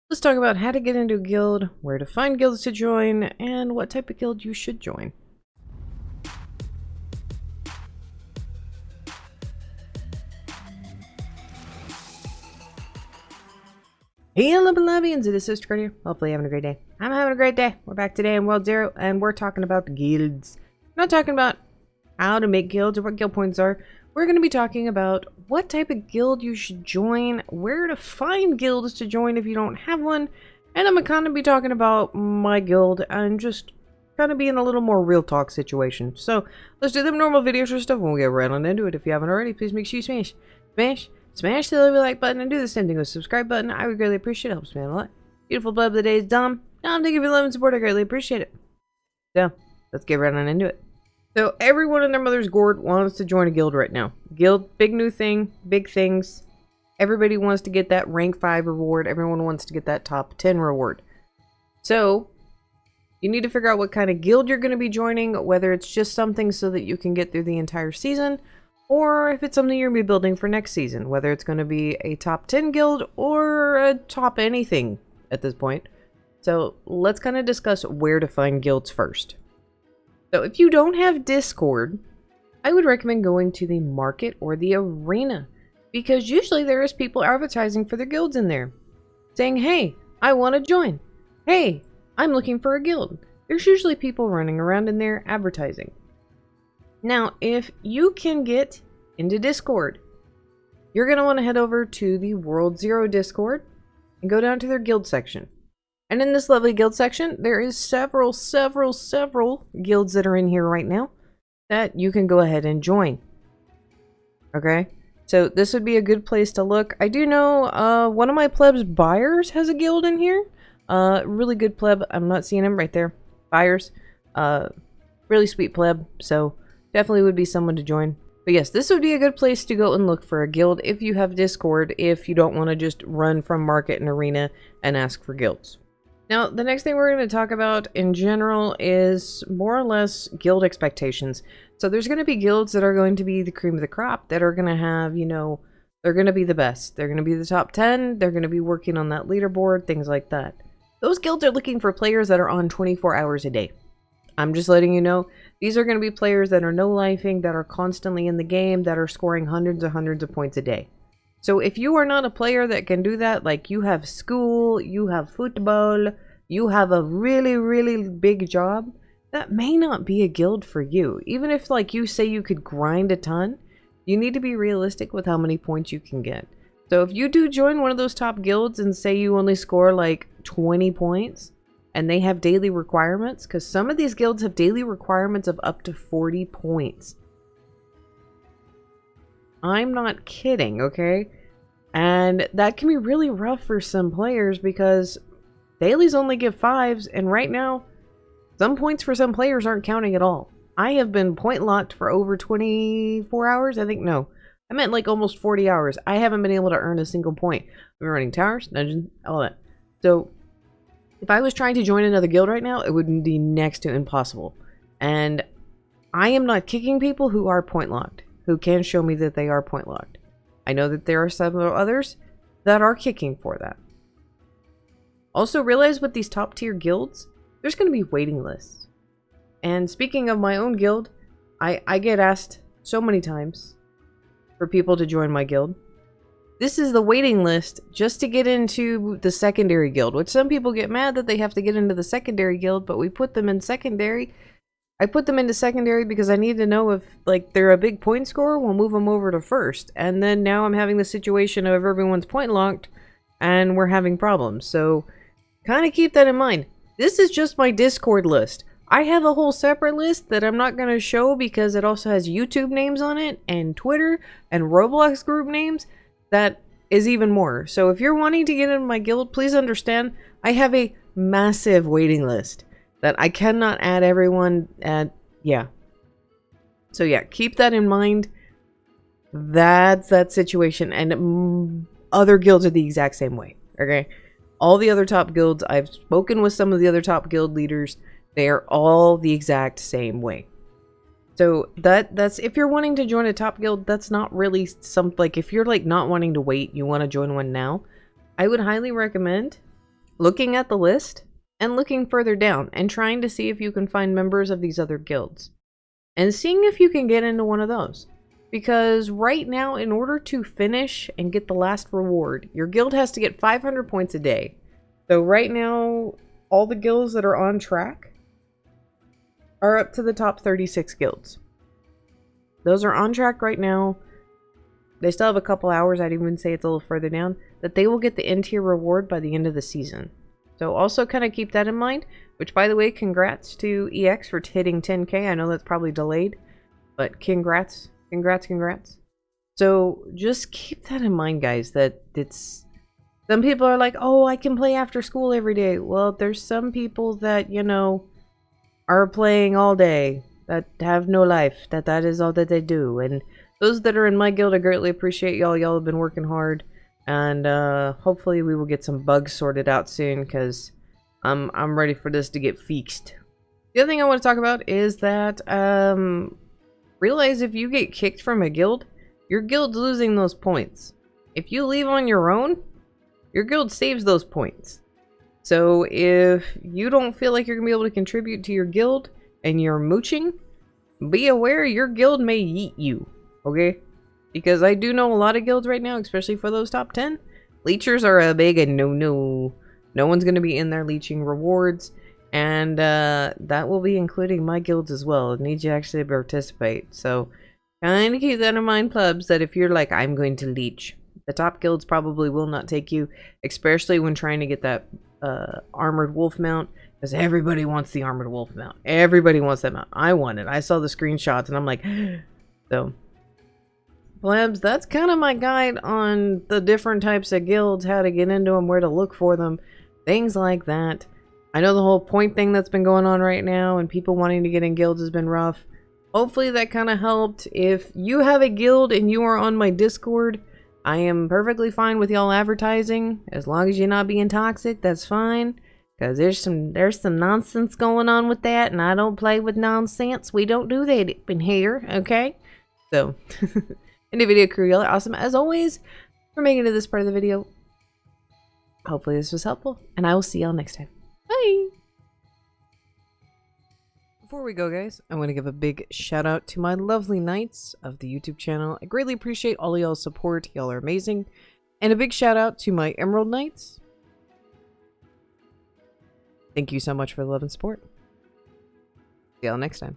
Let's talk about how to get into a guild, where to find guilds to join, and what type of guild you should join. Hello, beloveds, it is Sister Card here. Hopefully you're having a great day. I'm having a great day. We're back today in World 0, and we're talking about the guilds. We're not talking about how to make guilds or what guild points are. We're going to be talking about what type of guild you should join, where to find guilds to join if you don't have one, and I'm going to kind of be talking about my guild and just kind of be in a little more real talk situation. So let's do them normal videos or stuff when we get right on into it. If you haven't already, please make sure you smash the like button and do the same thing with the subscribe button. I would greatly appreciate it. Helps me out a lot. Beautiful blood of the day is Dom. Dom, thank you for the love and support. I greatly appreciate it. So let's get right on into it. So everyone and their mother's gourd wants to join a guild right now. Guild, big new thing, big things. Everybody wants to get that rank 5 reward. Everyone wants to get that top 10 reward. So you need to figure out what kind of guild you're going to be joining, whether it's just something so that you can get through the entire season, or if it's something you're going to be building for next season, whether it's going to be a top 10 guild or a top anything at this point. So let's kind of discuss where to find guilds first. So if you don't have Discord, I would recommend going to the market or the arena, because usually there is people advertising for their guilds in there, saying, hey, I want to join. Hey, I'm looking for a guild. There's usually people running around in there advertising. Now, if you can get into Discord, you're going to want to head over to the World 0 Discord and go down to their guild section. And in this lovely guild section, there is several guilds that are in here right now that you can go ahead and join. Okay? So this would be a good place to look. I do know one of my plebs, Buyers, has a guild in here. Really good pleb. I'm not seeing him right there. Buyers. Really sweet pleb. So definitely would be someone to join. But yes, this would be a good place to go and look for a guild if you have Discord, if you don't want to just run from market and arena and ask for guilds. Now, the next thing we're going to talk about in general is more or less guild expectations. So there's going to be guilds that are going to be the cream of the crop, that are going to have, you know, they're going to be the best. They're going to be the top 10. They're going to be working on that leaderboard, things like that. Those guilds are looking for players that are on 24 hours a day. I'm just letting you know, these are going to be players that are no-lifing, that are constantly in the game, that are scoring hundreds of points a day. So if you are not a player that can do that, like you have school, you have football, you have a really big job, that may not be a guild for you. Even if, like, you say you could grind a ton, you need to be realistic with how many points you can get. So if you do join one of those top guilds and say you only score like 20 points, and they have daily requirements, because some of these guilds have daily requirements of up to 40 points. I'm not kidding, okay? And that can be really rough for some players, because dailies only give 5s, and right now, some points for some players aren't counting at all. I have been point locked for over 24 hours, I think. No, I meant like almost 40 hours. I haven't been able to earn a single point. I've been running towers, dungeons, all that. So if I was trying to join another guild right now, it would be next to impossible. And I am not kicking people who are point locked, who can show me that they are point locked. I know that there are several others that are kicking for that. Also realize with these top tier guilds, there's going to be waiting lists. And speaking of my own guild, I get asked so many times for people to join my guild. This is the waiting list just to get into the secondary guild, which some people get mad that they have to get into the secondary guild, but we put them in secondary. I put them into secondary because I need to know if, like, they're a big point scorer, we'll move them over to first. And then now I'm having the situation of everyone's point locked and we're having problems. So kind of keep that in mind. This is just my Discord list. I have a whole separate list that I'm not going to show because it also has YouTube names on it and Twitter and Roblox group names. That is even more. So if you're wanting to get into my guild, please understand I have a massive waiting list that I cannot add everyone at. Yeah. So yeah, keep that in mind. That's that situation. And other guilds are the exact same way. Okay. All the other top guilds, I've spoken with some of the other top guild leaders. They are all the exact same way. So that's if you're wanting to join a top guild, that's not really something, like if you're like not wanting to wait, you want to join one now, I would highly recommend looking at the list and looking further down and trying to see if you can find members of these other guilds and seeing if you can get into one of those. Because right now, in order to finish and get the last reward, your guild has to get 500 points a day. So right now, all the guilds that are on track are up to the top 36 guilds. Those are on track right now. They still have a couple hours, I'd even say it's a little further down, that they will get the end tier reward by the end of the season. So also kind of keep that in mind, which by the way, congrats to EX for hitting 10k. I know that's probably delayed, but congrats, congrats, congrats. So just keep that in mind, guys, that it's... Some people are like, oh, I can play after school every day. Well, there's some people that, you know, are playing all day, that have no life, that is all that they do. And those that are in my guild, I greatly appreciate y'all. Y'all have been working hard. And hopefully we will get some bugs sorted out soon, because I'm ready for this to get fixed. The other thing I want to talk about is that realize if you get kicked from a guild, your guild's losing those points. If you leave on your own, your guild saves those points. So if you don't feel like you're going to be able to contribute to your guild and you're mooching, be aware your guild may yeet you, okay? Because I do know a lot of guilds right now, especially for those top 10. Leechers are a big no-no. No one's going to be in there leeching rewards. And that will be including my guilds as well. It needs you actually to participate. So kind of keep that in mind, plebs, that if you're like, I'm going to leech, the top guilds probably will not take you, especially when trying to get that armored wolf mount, because everybody wants the armored wolf mount. Everybody wants that mount. I want it. I saw the screenshots and I'm like, so... Plebs, that's kind of my guide on the different types of guilds, how to get into them, where to look for them, things like that. I know the whole point thing that's been going on right now and people wanting to get in guilds has been rough. Hopefully that kind of helped. If you have a guild and you are on my Discord, I am perfectly fine with y'all advertising. As long as you're not being toxic, that's fine. Because there's some nonsense going on with that, and I don't play with nonsense. We don't do that in here, okay? So... End of video crew, y'all are awesome as always for making it to this part of the video. Hopefully this was helpful, and I will see y'all next time. Bye! Before we go, guys, I want to give a big shout out to my lovely knights of the YouTube channel. I greatly appreciate all y'all's support. Y'all are amazing. And a big shout out to my Emerald Knights. Thank you so much for the love and support. See y'all next time.